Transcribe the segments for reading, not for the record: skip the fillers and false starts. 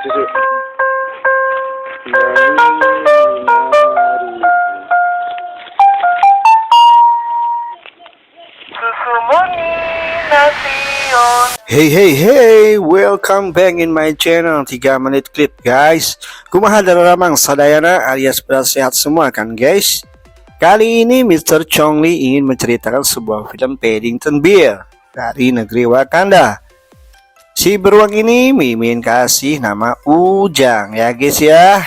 susu. 25.000. Susu murni Nation. Hey, welcome back in my channel 3 menit clip guys. Kumaha dalamang sadayana alias sehat semua kan guys. Kali ini Mr. Chongli ingin menceritakan sebuah film Paddington Bear dari negeri Wakanda. Si beruang ini Mimin kasih nama Ujang ya guys ya.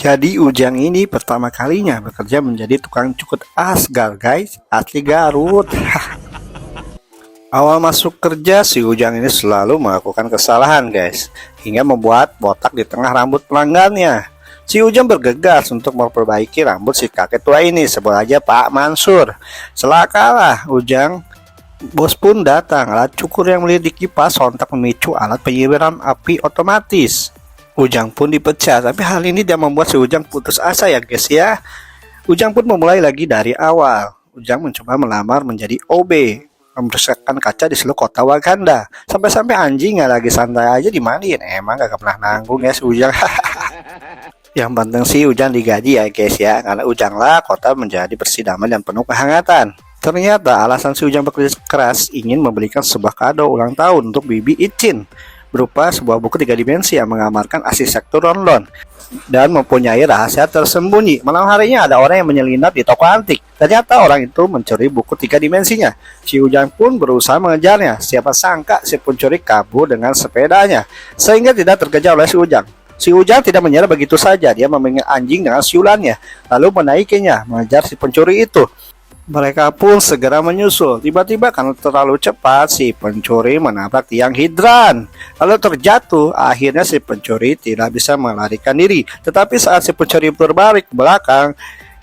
Jadi Ujang ini pertama kalinya bekerja menjadi tukang cukur Asgard guys, asli Garut. Awal masuk kerja si Ujang ini selalu melakukan kesalahan guys, hingga membuat botak di tengah rambut pelanggannya. Si Ujang bergegas untuk memperbaiki rambut si kakek tua ini, sebut aja Pak Mansur. Celakalah Ujang, bos pun datang. Alat cukur yang melilit kipas sontak memicu alat penyiraman api otomatis. Ujang pun dipecat, tapi hal ini tidak membuat si Ujang putus asa ya guys ya. Ujang pun memulai lagi dari awal. Ujang mencoba melamar menjadi OB, membersihkan kaca di seluruh kota Wakanda. Sampai-sampai anjingnya lagi santai aja dimandiin. Emang gak pernah nanggung ya si Ujang. Yang penting sih Ujang digaji ya guys ya, karena Ujang lah kota menjadi bersih, damai dan penuh kehangatan. Ternyata alasan si Ujang bekerja keras ingin memberikan sebuah kado ulang tahun untuk Bibi Icin, berupa sebuah buku 3 dimensi yang menggambarkan arsitektur London dan mempunyai rahasia tersembunyi. Malam harinya ada orang yang menyelinap di toko antik. Ternyata orang itu mencuri buku 3 dimensinya. Si Ujang pun berusaha mengejarnya. Siapa sangka si pencuri kabur dengan sepedanya, sehingga tidak terkejar oleh si Ujang. Si Ujang tidak menyerah begitu saja. Dia memanggil anjing dengan siulannya, lalu menaikinya mengejar si pencuri itu. Mereka pun segera menyusul. Tiba-tiba karena terlalu cepat, si pencuri menabrak tiang hidran, lalu terjatuh. Akhirnya si pencuri tidak bisa melarikan diri. Tetapi saat si pencuri berbalik ke belakang,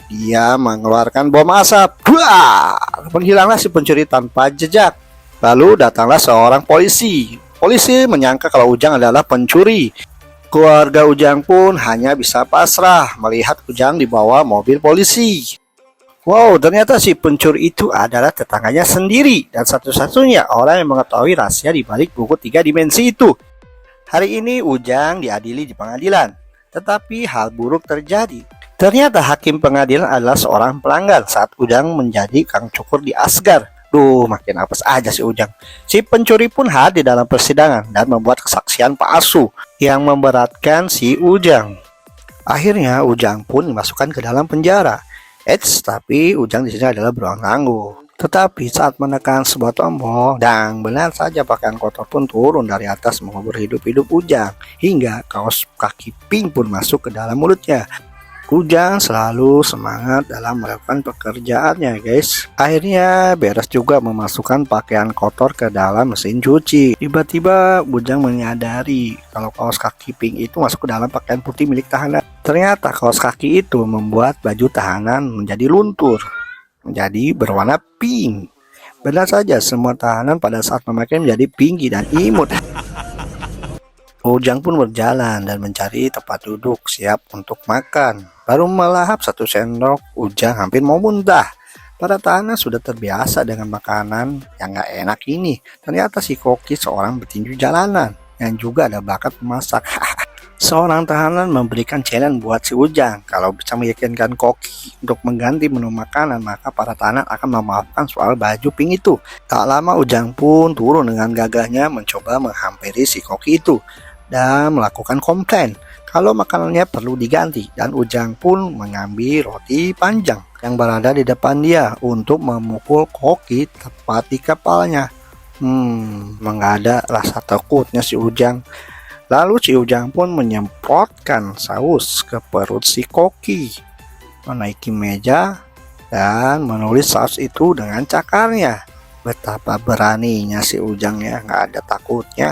dia mengeluarkan bom asap. Buah! Menghilanglah si pencuri tanpa jejak. Lalu datanglah seorang polisi. Polisi menyangka kalau Ujang adalah pencuri. Keluarga Ujang pun hanya bisa pasrah melihat Ujang dibawa mobil polisi. Wow, ternyata si pencuri itu adalah tetangganya sendiri dan satu-satunya orang yang mengetahui rahasia di balik buku 3 dimensi itu. Hari ini Ujang diadili di pengadilan, tetapi hal buruk terjadi. Ternyata hakim pengadilan adalah seorang pelanggan saat Ujang menjadi kang cukur di Asgard. Duh, makin apes aja si Ujang. Si pencuri pun hadir dalam persidangan dan membuat kesaksian palsu yang memberatkan si Ujang. Akhirnya Ujang pun dimasukkan ke dalam penjara. Tapi Ujang di sini adalah beruang tangguh. Tetapi saat menekan sebuah tombol, dan benar saja pakaian kotor pun turun dari atas mengubur hidup-hidup Ujang, hingga kaos kaki pink pun masuk ke dalam mulutnya. Ujang selalu semangat dalam melakukan pekerjaannya guys. Akhirnya beres juga memasukkan pakaian kotor ke dalam mesin cuci. Tiba-tiba Ujang menyadari kalau kaos kaki pink itu masuk ke dalam pakaian putih milik tahanan. Ternyata kaos kaki itu membuat baju tahanan menjadi luntur, menjadi berwarna pink. Benar saja semua tahanan pada saat memakai menjadi pinggi dan imut. Ujang pun berjalan dan mencari tempat duduk siap untuk makan. Baru melahap 1 sendok, Ujang hampir mau muntah. Para tahanan sudah terbiasa dengan makanan yang gak enak ini. Ternyata si Koki seorang petinju jalanan yang juga ada bakat memasak. Seorang tahanan memberikan challenge buat si Ujang. Kalau bisa meyakinkan Koki untuk mengganti menu makanan, maka para tahanan akan memaafkan soal baju pink itu. Tak lama Ujang pun turun dengan gagahnya mencoba menghampiri si Koki itu dan melakukan komplain kalau makanannya perlu diganti, dan Ujang pun mengambil roti panjang yang berada di depan dia untuk memukul Koki tepat di kepalanya. Menggada rasa takutnya si Ujang. Lalu si Ujang pun menyemprotkan saus ke perut si Koki, menaiki meja dan menulis saus itu dengan cakarnya. Betapa beraninya si Ujang ya, nggak ada takutnya.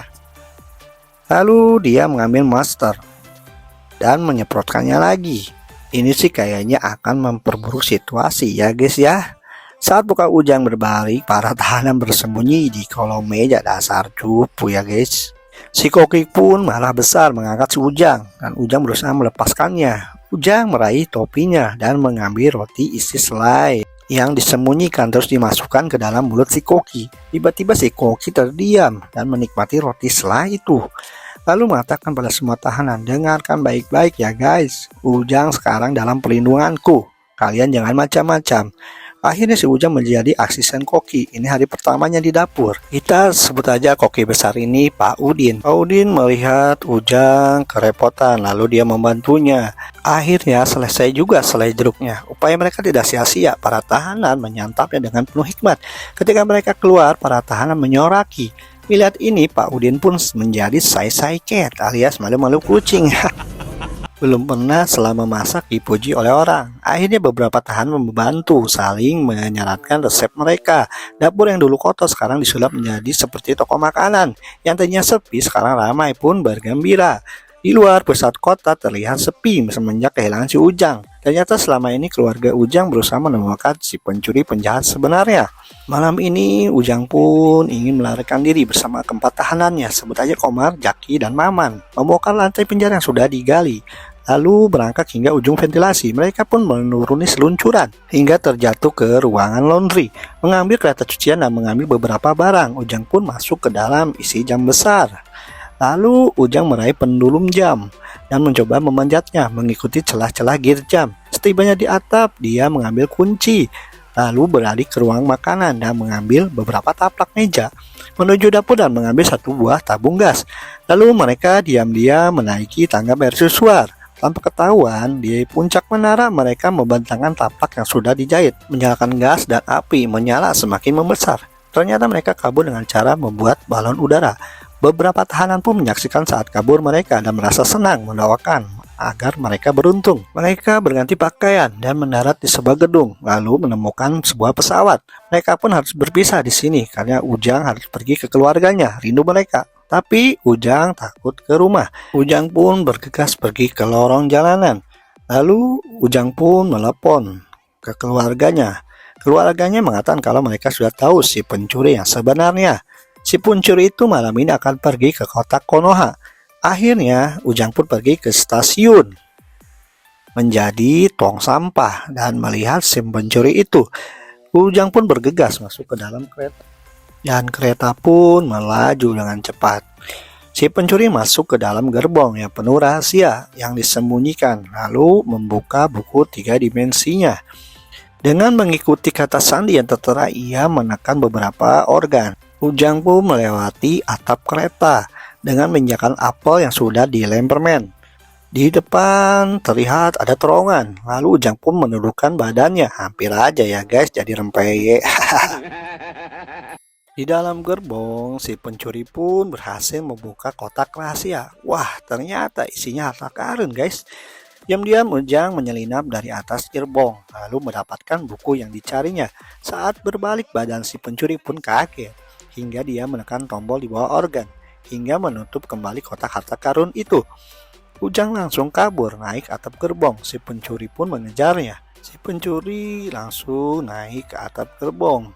Lalu dia mengambil master dan menyemprotkannya lagi. Ini sih kayaknya akan memperburuk situasi ya guys ya. Saat buka Ujang berbalik, para tahanan bersembunyi di kolong meja dasar cupu ya guys. Si Koki pun marah besar mengangkat si Ujang, dan Ujang berusaha melepaskannya. Ujang meraih topinya dan mengambil roti isi selai yang disembunyikan terus dimasukkan ke dalam mulut si Koki. Tiba-tiba si Koki terdiam dan menikmati roti selai itu. lalu mengatakan pada semua tahanan, dengarkan baik-baik ya guys, Ujang sekarang dalam perlindunganku, kalian jangan macam-macam. Akhirnya si Ujang menjadi asisten koki. Ini hari pertamanya di dapur. Kita sebut aja koki besar ini Pak Udin. Pak Udin melihat Ujang kerepotan, lalu dia membantunya. Akhirnya selesai juga selai jeruknya. Upaya mereka tidak sia-sia. Para tahanan menyantapnya dengan penuh hikmat. Ketika mereka keluar, para tahanan menyoraki. Melihat ini, Pak Udin pun menjadi sai-sai cat alias malu-malu kucing. Belum pernah selama masak dipuji oleh orang. Akhirnya beberapa tahanan membantu saling menyarankan resep mereka. Dapur yang dulu kotor sekarang disulap menjadi seperti toko makanan. Yang tadinya sepi sekarang ramai pun bergembira. Di luar pusat kota terlihat sepi semenjak kehilangan si Ujang. Ternyata selama ini keluarga Ujang berusaha menemukan si pencuri penjahat sebenarnya. Malam ini Ujang pun ingin melarikan diri bersama keempat tahanannya, sebut aja Komar, Jaki, dan Maman, membongkar lantai penjara yang sudah digali. Lalu berangkat hingga ujung ventilasi. Mereka pun menuruni seluncuran hingga terjatuh ke ruangan laundry, mengambil kereta cucian dan mengambil beberapa barang. Ujang pun masuk ke dalam isi jam besar. Lalu Ujang meraih pendulum jam dan mencoba memanjatnya mengikuti celah-celah gear jam. Setibanya di atap, dia mengambil kunci, lalu beralih ke ruang makanan dan mengambil beberapa taplak meja, menuju dapur dan mengambil satu buah tabung gas. Lalu mereka diam-diam menaiki tangga mercusuar. Tanpa ketahuan, di puncak menara mereka membentangkan taplak yang sudah dijahit, menyalakan gas dan api menyala semakin membesar. Ternyata mereka kabur dengan cara membuat balon udara. Beberapa tahanan pun menyaksikan saat kabur mereka dan merasa senang mendoakan agar mereka beruntung. Mereka berganti pakaian dan mendarat di sebuah gedung, lalu menemukan sebuah pesawat. Mereka pun harus berpisah di sini karena Ujang harus pergi ke keluarganya, rindu mereka. Tapi Ujang takut ke rumah. Ujang pun bergegas pergi ke lorong jalanan. Lalu Ujang pun melepon ke keluarganya. Keluarganya mengatakan kalau mereka sudah tahu si pencuri yang sebenarnya. Si pencuri itu malam ini akan pergi ke kota Konoha. Akhirnya Ujang pun pergi ke stasiun menjadi tong sampah dan melihat si pencuri itu. Ujang pun bergegas masuk ke dalam kereta. Dan kereta pun melaju dengan cepat. Si pencuri masuk ke dalam gerbong yang penuh rahasia yang disembunyikan, lalu membuka buku 3 dimensinya. Dengan mengikuti kata sandi yang tertera, ia menekan beberapa organ. Ujang pun melewati atap kereta dengan menginjakan apel yang sudah dilem permen. Di depan terlihat ada terowongan, lalu Ujang pun menundukkan badannya. Hampir aja ya guys jadi rempeyek. Di dalam gerbong, si pencuri pun berhasil membuka kotak rahasia. Wah, ternyata isinya harta karun, guys. Diam-diam Ujang menyelinap dari atas gerbong, lalu mendapatkan buku yang dicarinya. Saat berbalik, badan si pencuri pun kaget, hingga dia menekan tombol di bawah organ, hingga menutup kembali kotak harta karun itu. Ujang langsung kabur naik atap gerbong. Si pencuri pun mengejarnya. Si pencuri langsung naik ke atap gerbong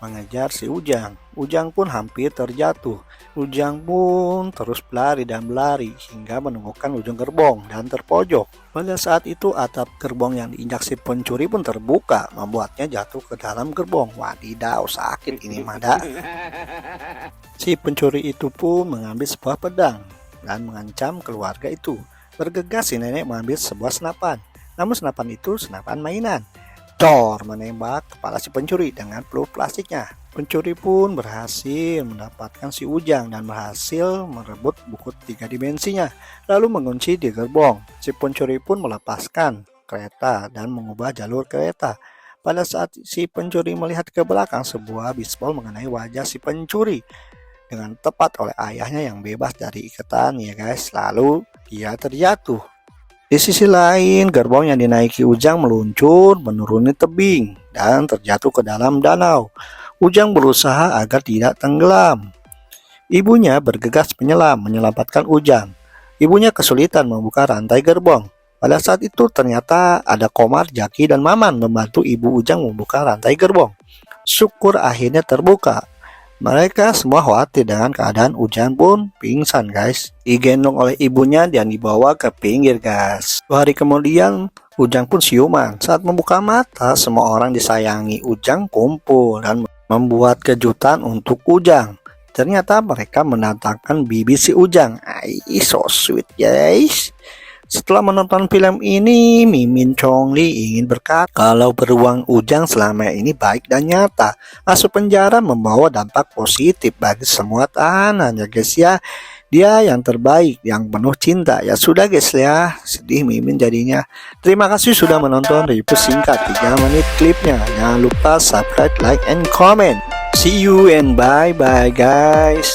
mengejar si Ujang. Ujang pun hampir terjatuh. Ujang pun terus berlari dan berlari hingga menemukan ujung gerbong dan terpojok. Pada saat itu atap gerbong yang diinjak si pencuri pun terbuka, membuatnya jatuh ke dalam gerbong. Wadidaw, sakit ini mada. Si pencuri itu pun mengambil sebuah pedang dan mengancam keluarga itu. Bergegas si nenek mengambil sebuah senapan. Namun senapan itu senapan mainan. Dor menembak kepala si pencuri dengan peluru plastiknya. Pencuri pun berhasil mendapatkan si Ujang dan berhasil merebut buku 3 dimensinya, lalu mengunci di gerbong. Si pencuri pun melepaskan kereta dan mengubah jalur kereta. Pada saat si pencuri melihat ke belakang, sebuah bisbol mengenai wajah si pencuri dengan tepat oleh ayahnya yang bebas dari ikatan ya guys. Lalu dia terjatuh. Di sisi lain, gerbong yang dinaiki Ujang meluncur menuruni tebing dan terjatuh ke dalam danau. Ujang berusaha agar tidak tenggelam. Ibunya bergegas menyelam menyelamatkan Ujang. Ibunya kesulitan membuka rantai gerbong. Pada saat itu ternyata ada Komar, Jaki, dan Maman membantu ibu Ujang membuka rantai gerbong. Syukur akhirnya terbuka. Mereka semua khawatir dengan keadaan Ujang pun pingsan guys. Digendong oleh ibunya dan dibawa ke pinggir guys. 2 hari kemudian Ujang pun siuman. Saat membuka mata, semua orang disayangi Ujang kumpul dan membuat kejutan untuk Ujang. Ternyata mereka mendatangkan bibi si Ujang. So sweet guys. Setelah menonton film ini, Mimin Chongli ingin berkata kalau beruang Ujang selama ini baik dan nyata. Masuk penjara membawa dampak positif bagi semua tahanan ya guys ya. Dia yang terbaik, yang penuh cinta. Ya sudah guys ya, sedih Mimin jadinya. Terima kasih sudah menonton review singkat 3 menit klipnya. Jangan lupa subscribe, like, and comment. See you and bye-bye guys.